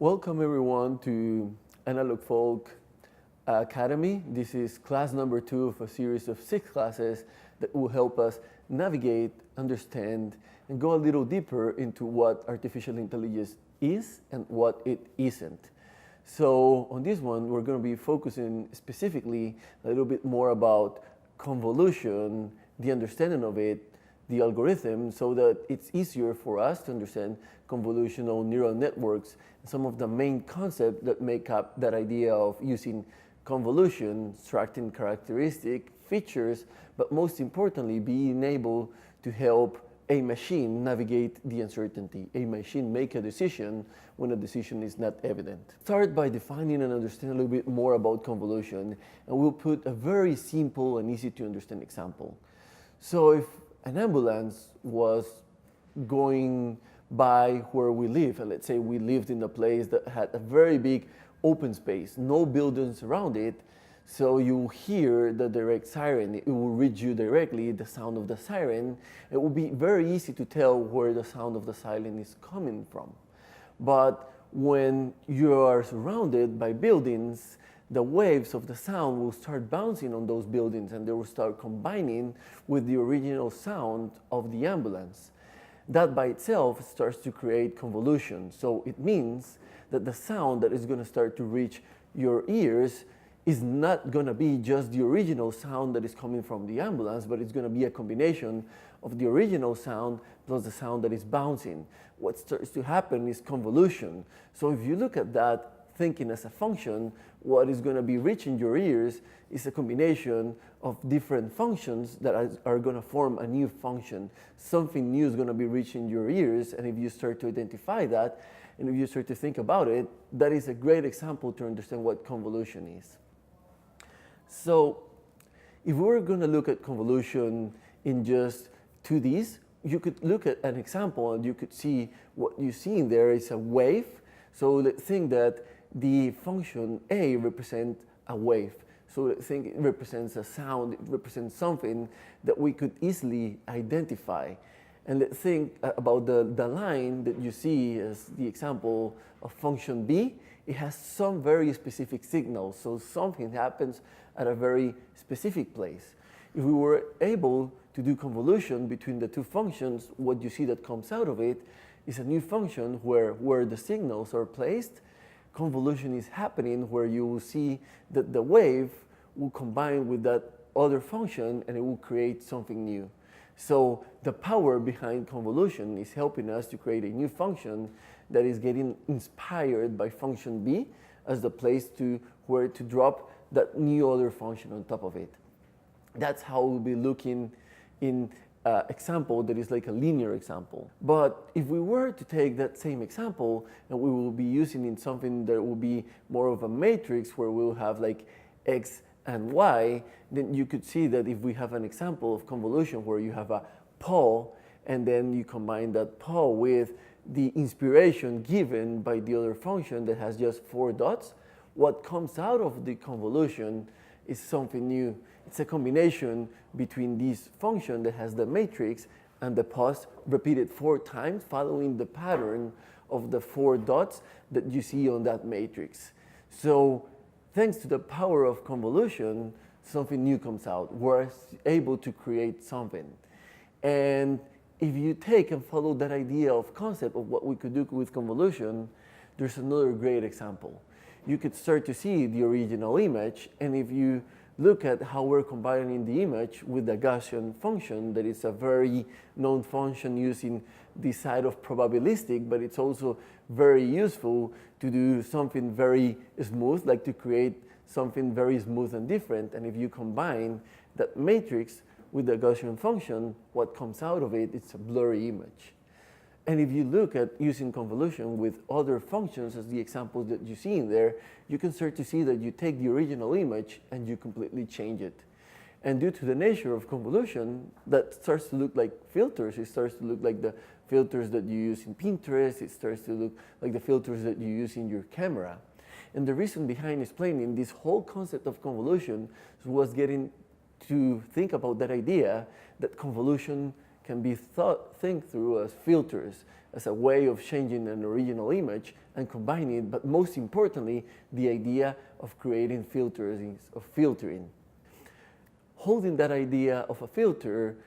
Welcome everyone to AnalogFolk Academy. This is class number 2 of a series of 6 classes that will help us navigate, understand, and go a little deeper into what artificial intelligence is and what it isn't. So on this one, we're going to be focusing specifically a little bit more about convolution, the understanding of it, the algorithm, so that it's easier for us to understand convolutional neural networks, and some of the main concepts that make up that idea of using convolution, extracting characteristic features, but most importantly, being able to help a machine navigate the uncertainty, a machine make a decision when a decision is not evident. Start by defining and understanding a little bit more about convolution, and we'll put a very simple and easy to understand example. So if an ambulance was going by where we live, and let's say we lived in a place that had a very big open space, no buildings around it, so you hear the direct siren. It will reach you directly, the sound of the siren. It will be very easy to tell where the sound of the siren is coming from. But when you are surrounded by buildings, the waves of the sound will start bouncing on those buildings, and they will start combining with the original sound of the ambulance. That by itself starts to create convolution. So it means that the sound that is going to start to reach your ears is not going to be just the original sound that is coming from the ambulance, but it's going to be a combination of the original sound plus the sound that is bouncing. What starts to happen is convolution. So if you look at that thinking as a function, what is going to be reaching your ears is a combination of different functions that are going to form a new function. Something new is going to be reaching your ears, and if you start to identify that, and if you start to think about it, that is a great example to understand what convolution is. So if we were going to look at convolution in just 2Ds, you could look at an example and you could see what you see in there is a wave. So let's think that the function A represents a wave. So let's think it represents a sound, it represents something that we could easily identify. And let's think about the line that you see as the example of function B. It has some very specific signals, so something happens at a very specific place. If we were able to do convolution between the two functions, what you see that comes out of it is a new function where the signals are placed. Convolution is happening where you will see that the wave will combine with that other function and it will create something new. So the power behind convolution is helping us to create a new function that is getting inspired by function B as the place to where to drop that new other function on top of it. That's how we'll be looking in example that is like a linear example. But if we were to take that same example and we will be using in something that will be more of a matrix where we'll have like X and Y, then you could see that if we have an example of convolution where you have a pole and then you combine that pole with the inspiration given by the other function that has just 4 dots, what comes out of the convolution is something new. It's a combination between this function that has the matrix and the pause repeated 4 times following the pattern of the 4 dots that you see on that matrix. So thanks to the power of convolution, something new comes out. We're able to create something. And if you take and follow that idea of concept of what we could do with convolution, there's another great example. You could start to see the original image, and if you look at how we're combining the image with the Gaussian function, that is a very known function using the side of probabilistic, but it's also very useful to do something very smooth, like to create something very smooth and different. And if you combine that matrix with the Gaussian function, what comes out of it is a blurry image. And if you look at using convolution with other functions as the examples that you see in there, you can start to see that you take the original image and you completely change it. And due to the nature of convolution, that starts to look like filters. It starts to look like the filters that you use in Pinterest. It starts to look like the filters that you use in your camera. And the reason behind explaining this whole concept of convolution was getting to think about that idea that convolution can be think through as filters, as a way of changing an original image and combining it, but most importantly, the idea of creating filters, of filtering. Holding that idea of a filter,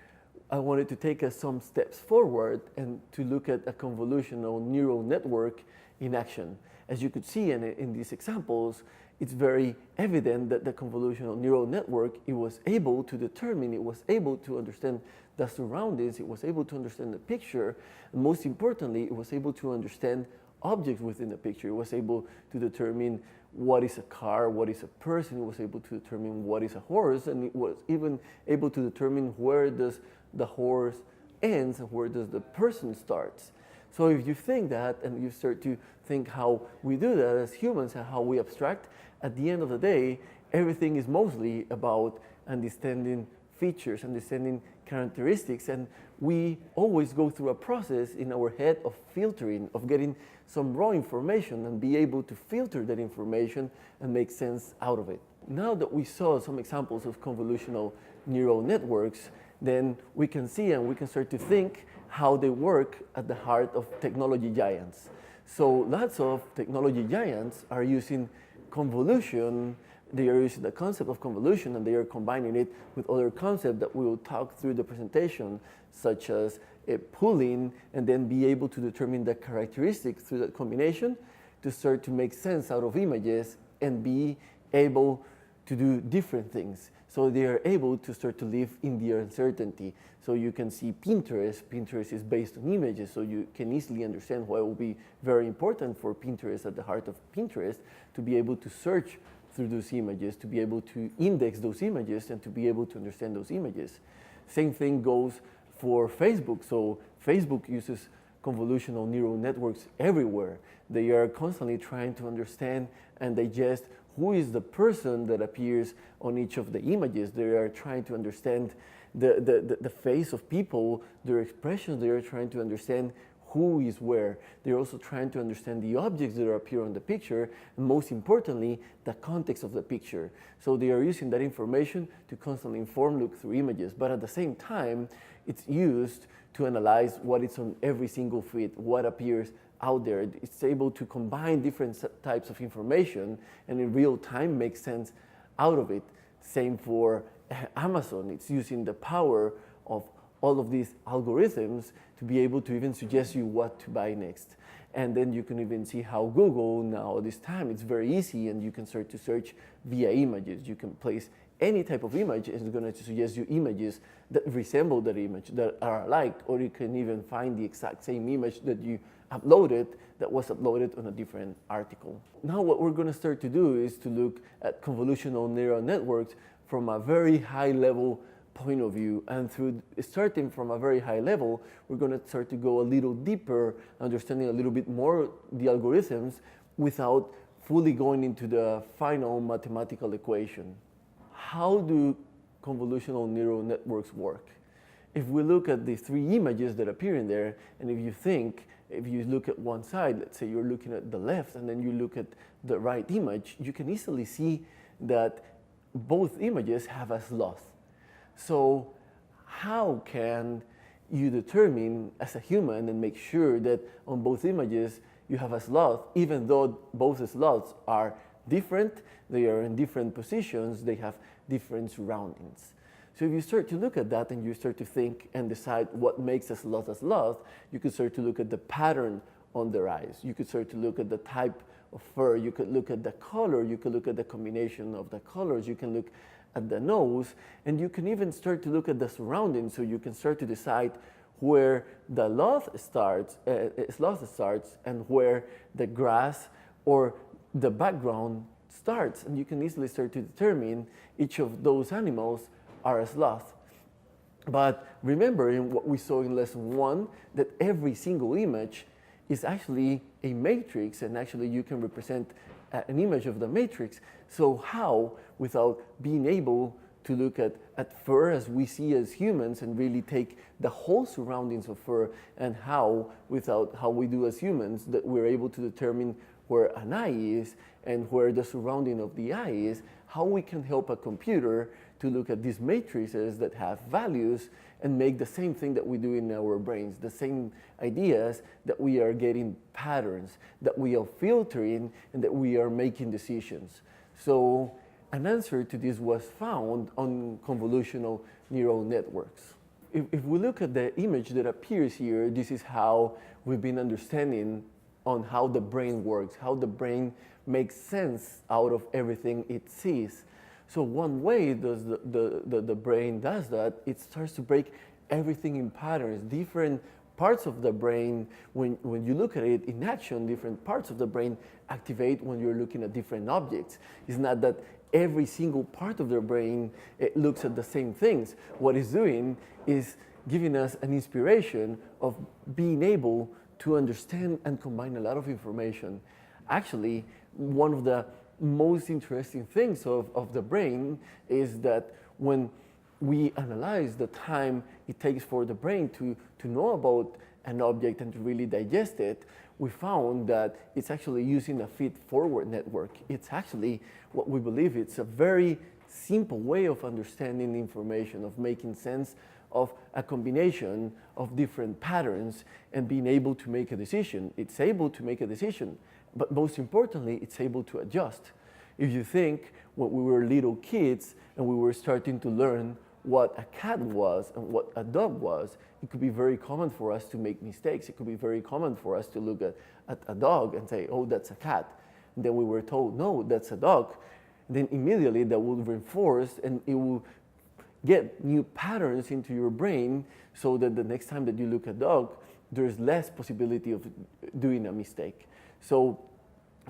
I wanted to take us some steps forward and to look at a convolutional neural network in action. As you could see in these examples, it's very evident that the convolutional neural network, it was able to determine, it was able to understand the surroundings, it was able to understand the picture, and most importantly, it was able to understand objects within the picture. It was able to determine what is a car, what is a person, it was able to determine what is a horse, and it was even able to determine where does the horse ends and where does the person starts. So if you think that and you start to think how we do that as humans and how we abstract, at the end of the day, everything is mostly about understanding features, understanding characteristics, and we always go through a process in our head of filtering, of getting some raw information and be able to filter that information and make sense out of it. Now that we saw some examples of convolutional neural networks, then we can see and we can start to think how they work at the heart of technology giants. So lots of technology giants are using convolution. They are using the concept of convolution and they are combining it with other concepts that we will talk through the presentation, such as pooling, and then be able to determine the characteristics through that combination to start to make sense out of images and be able to do different things. So they are able to start to live in the uncertainty. So you can see Pinterest. Pinterest is based on images, so you can easily understand why it will be very important for Pinterest, at the heart of Pinterest, to be able to search through those images, to be able to index those images, and to be able to understand those images. Same thing goes for Facebook. So Facebook uses convolutional neural networks everywhere. They are constantly trying to understand and digest who is the person that appears on each of the images. They are trying to understand the face of people, their expressions. They are trying to understand who is where. They're also trying to understand the objects that appear on the picture, and most importantly, the context of the picture. So they are using that information to constantly inform, look through images, but at the same time, it's used to analyze what is on every single feed, what appears out there. It's able to combine different types of information and in real time make sense out of it. Same for Amazon. It's using the power of all of these algorithms to be able to even suggest you what to buy next. And then you can even see how Google now, this time, it's very easy and you can start to search via images. You can place any type of image and it's going to suggest you images that resemble that image, that are alike, or you can even find the exact same image that you uploaded that was uploaded on a different article. Now what we're going to start to do is to look at convolutional neural networks from a very high level point of view, and through starting from a very high level, we're going to start to go a little deeper, understanding a little bit more the algorithms without fully going into the final mathematical equation. How do convolutional neural networks work? If we look at the three images that appear in there, and if you look at one side, let's say you're looking at the left and then you look at the right image, you can easily see that both images have a sloth. So how can you determine as a human and make sure that on both images you have a sloth, even though both sloths are different, they are in different positions, they have different surroundings. So if you start to look at that and you start to think and decide what makes a sloth, you could start to look at the pattern on their eyes. You could start to look at the type of fur. You could look at the color. You could look at the combination of the colors. You can look at the nose, and you can even start to look at the surroundings. So you can start to decide where the sloth starts and where the grass or the background starts. And you can easily start to determine each of those animals are a sloth. But remember in what we saw in lesson 1 that every single image is actually a matrix, and actually you can represent an image of the matrix. So how, without being able to look at fur as we see as humans and really take the whole surroundings of fur, and how, without how we do as humans, that we're able to determine where an eye is and where the surrounding of the eye is, how we can help a computer to look at these matrices that have values and make the same thing that we do in our brains, the same ideas, that we are getting patterns, that we are filtering, and that we are making decisions. So an answer to this was found on convolutional neural networks. If we look at the image that appears here, this is how we've been understanding on how the brain works, how the brain makes sense out of everything it sees. So one way the brain does that, it starts to break everything in patterns. Different parts of the brain, when you look at it in action, different parts of the brain activate when you're looking at different objects. It's not that every single part of the brain looks at the same things. What it's doing is giving us an inspiration of being able to understand and combine a lot of information. Actually, one of the most interesting things of the brain is that when we analyze the time it takes for the brain to know about an object and to really digest it, we found that it's actually using a feed-forward network. It's actually what we believe it's a very simple way of understanding information, of making sense of a combination of different patterns and being able to make a decision. It's able to make a decision, but most importantly, it's able to adjust. If you think when we were little kids and we were starting to learn what a cat was and what a dog was, it could be very common for us to make mistakes. It could be very common for us to look at a dog and say, oh, that's a cat. And then we were told, no, that's a dog. And then immediately that will reinforce and it will get new patterns into your brain so that the next time that you look at a dog, there's less possibility of doing a mistake. So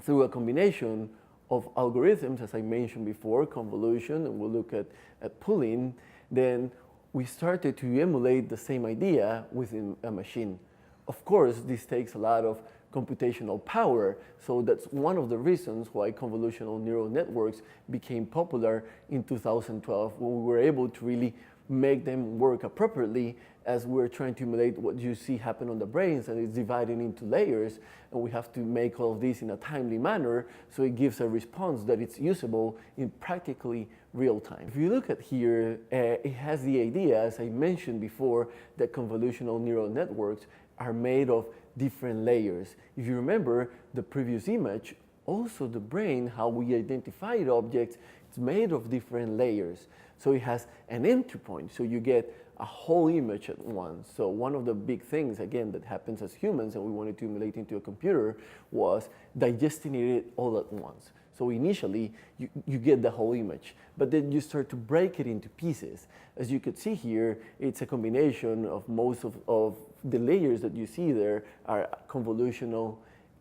through a combination of algorithms, as I mentioned before, convolution, and we'll look at pooling, then we started to emulate the same idea within a machine. Of course, this takes a lot of computational power, so that's one of the reasons why convolutional neural networks became popular in 2012, when we were able to really make them work appropriately as we're trying to emulate what you see happen on the brains, and it's divided into layers, and we have to make all of this in a timely manner so it gives a response that it's usable in practically real time. If you look at here, it has the idea, as I mentioned before, that convolutional neural networks are made of different layers. If you remember the previous image, also the brain, how we identify objects, it's made of different layers. So it has an entry point, so you get a whole image at once. So one of the big things, again, that happens as humans and we wanted to emulate into a computer was digesting it all at once. So initially, you get the whole image, but then you start to break it into pieces. As you could see here, it's a combination of most of the layers that you see there are convolutional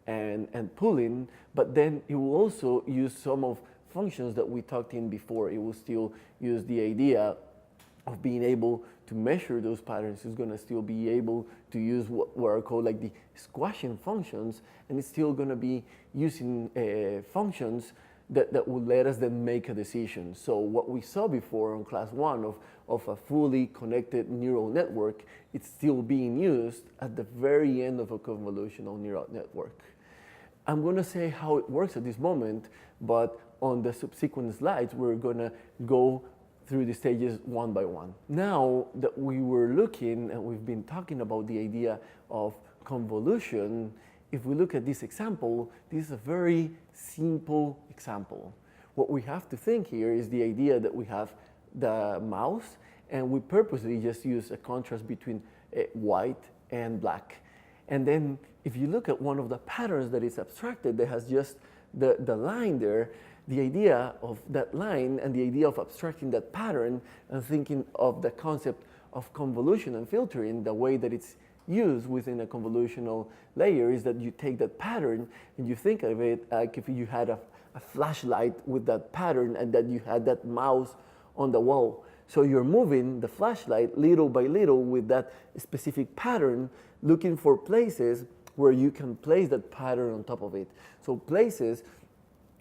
and pooling, but then it will also use some of functions that we talked in before. It will still use the idea of being able to measure those patterns. It's going to still be able to use what are called like the squashing functions, and it's still going to be using functions that will let us then make a decision. So what we saw before on class 1 of a fully connected neural network, it's still being used at the very end of a convolutional neural network. I'm going to say how it works at this moment, but on the subsequent slides, we're going to go through the stages one by one. Now that we were looking and we've been talking about the idea of convolution, if we look at this example, this is a very simple example. What we have to think here is the idea that we have the mouse and we purposely just use a contrast between white and black. And then if you look at one of the patterns that is abstracted that has just the line there, the idea of that line and the idea of abstracting that pattern and thinking of the concept of convolution and filtering, the way that it's used within a convolutional layer is that you take that pattern and you think of it like if you had a flashlight with that pattern and that you had that mouse on the wall. So you're moving the flashlight little by little with that specific pattern, looking for places where you can place that pattern on top of it. So places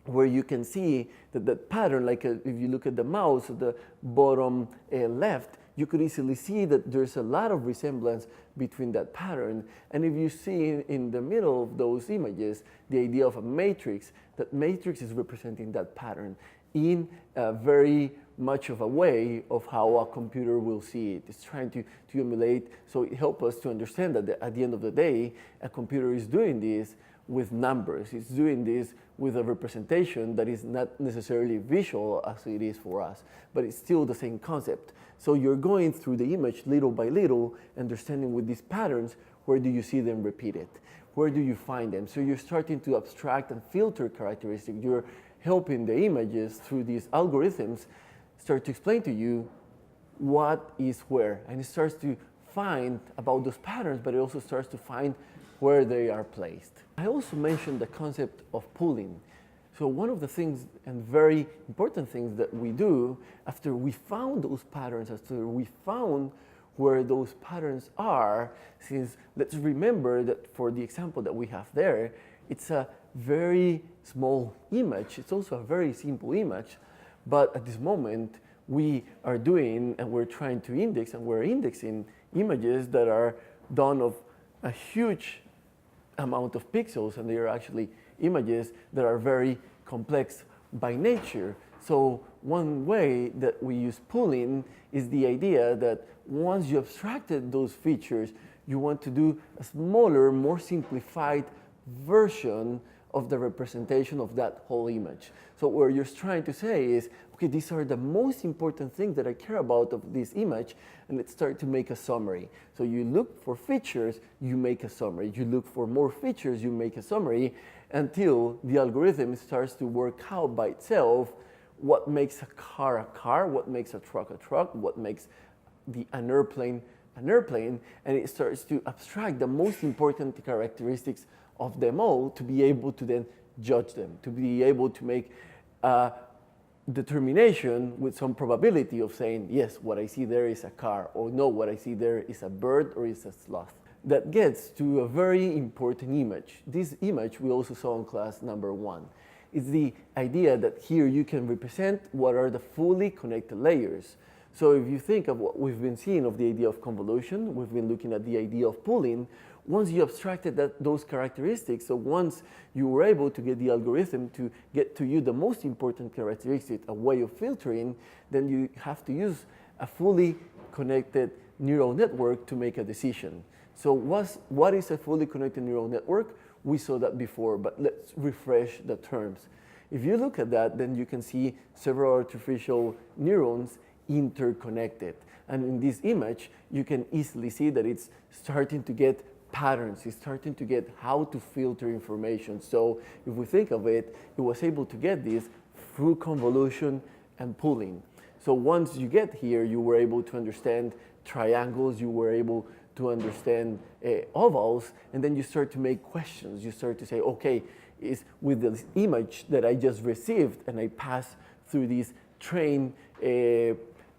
where you can see that pattern, like if you look at the mouse at the bottom left, you could easily see that there's a lot of resemblance between that pattern. And if you see in the middle of those images, the idea of a matrix, that matrix is representing that pattern in a very much of a way of how a computer will see it. It's trying to emulate, so it helps us to understand that at the end of the day, a computer is doing this with numbers. It's doing this with a representation that is not necessarily visual as it is for us, but it's still the same concept. So you're going through the image little by little, understanding with these patterns, where do you see them repeated? Where do you find them? So you're starting to abstract and filter characteristics. You're helping the images through these algorithms start to explain to you what is where. And it starts to find about those patterns, but it also starts to find where they are placed. I also mentioned the concept of pooling. So one of the things and very important things that we do after we found those patterns, after we found where those patterns are, since let's remember that for the example that we have there, it's a very small image. It's also a very simple image, but at this moment we are doing and we're trying to index and we're indexing images that are done of a huge amount of pixels, and they are actually images that are very complex by nature. So one way that we use pooling is the idea that once you abstracted those features, you want to do a smaller, more simplified version of the representation of that whole image. So what you're trying to say is, okay, these are the most important things that I care about of this image, and let's start to make a summary. So you look for features, you make a summary. You look for more features, you make a summary, until the algorithm starts to work out by itself what makes a car, what makes a truck, what makes an airplane, and it starts to abstract the most important characteristics of them all to be able to then judge them, to be able to make a determination with some probability of saying, yes, what I see there is a car, or no, what I see there is a bird or is a sloth. That gets to a very important image. This image we also saw in class number 1. It's the idea that here you can represent what are the fully connected layers. So if you think of what we've been seeing of the idea of convolution, we've been looking at the idea of pooling. Once you abstracted those characteristics, so once you were able to get the algorithm to get to you the most important characteristic, a way of filtering, then you have to use a fully connected neural network to make a decision. So what is a fully connected neural network? We saw that before, but let's refresh the terms. If you look at that, then you can see several artificial neurons interconnected. And in this image, you can easily see that it's starting to get patterns. It's starting to get how to filter information. So if we think of it, it was able to get this through convolution and pooling. So once you get here, you were able to understand triangles, you were able to understand ovals, and then you start to make questions. You start to say, okay, is with this image that I just received and I pass through this trained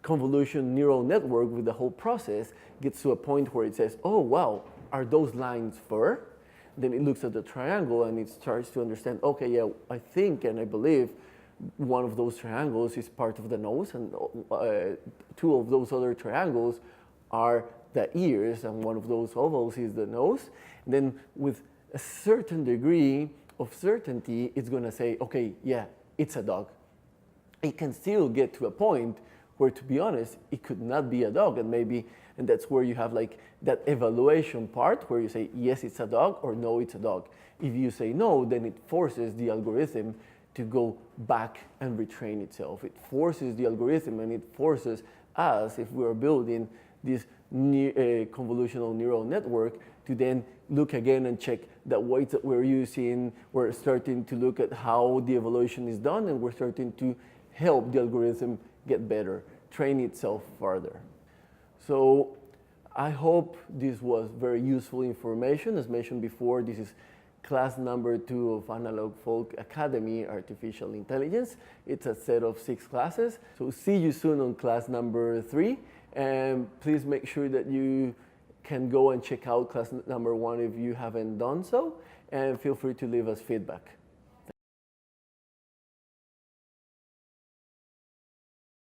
convolution neural network with the whole process, gets to a point where it says, oh, wow, are those lines fur? Then it looks at the triangle and it starts to understand, okay, yeah, I think and I believe one of those triangles is part of the nose, and two of those other triangles are the ears, and one of those ovals is the nose. And then with a certain degree of certainty, it's going to say, okay, yeah, it's a dog. It can still get to a point where, to be honest, it could not be a dog, and that's where you have like that evaluation part where you say, yes, it's a dog, or no, it's a dog. If you say no, then it forces the algorithm to go back and retrain itself. It forces the algorithm, and it forces us, if we're building this convolutional neural network, to then look again and check the weights that we're using. We're starting to look at how the evaluation is done, and we're starting to help the algorithm get better, train itself further. So I hope this was very useful information. As mentioned before, this is class number 2 of AnalogFolk Academy, Artificial Intelligence. It's a set of 6 classes. So see you soon on class number 3. And please make sure that you can go and check out class number 1 if you haven't done so. And feel free to leave us feedback.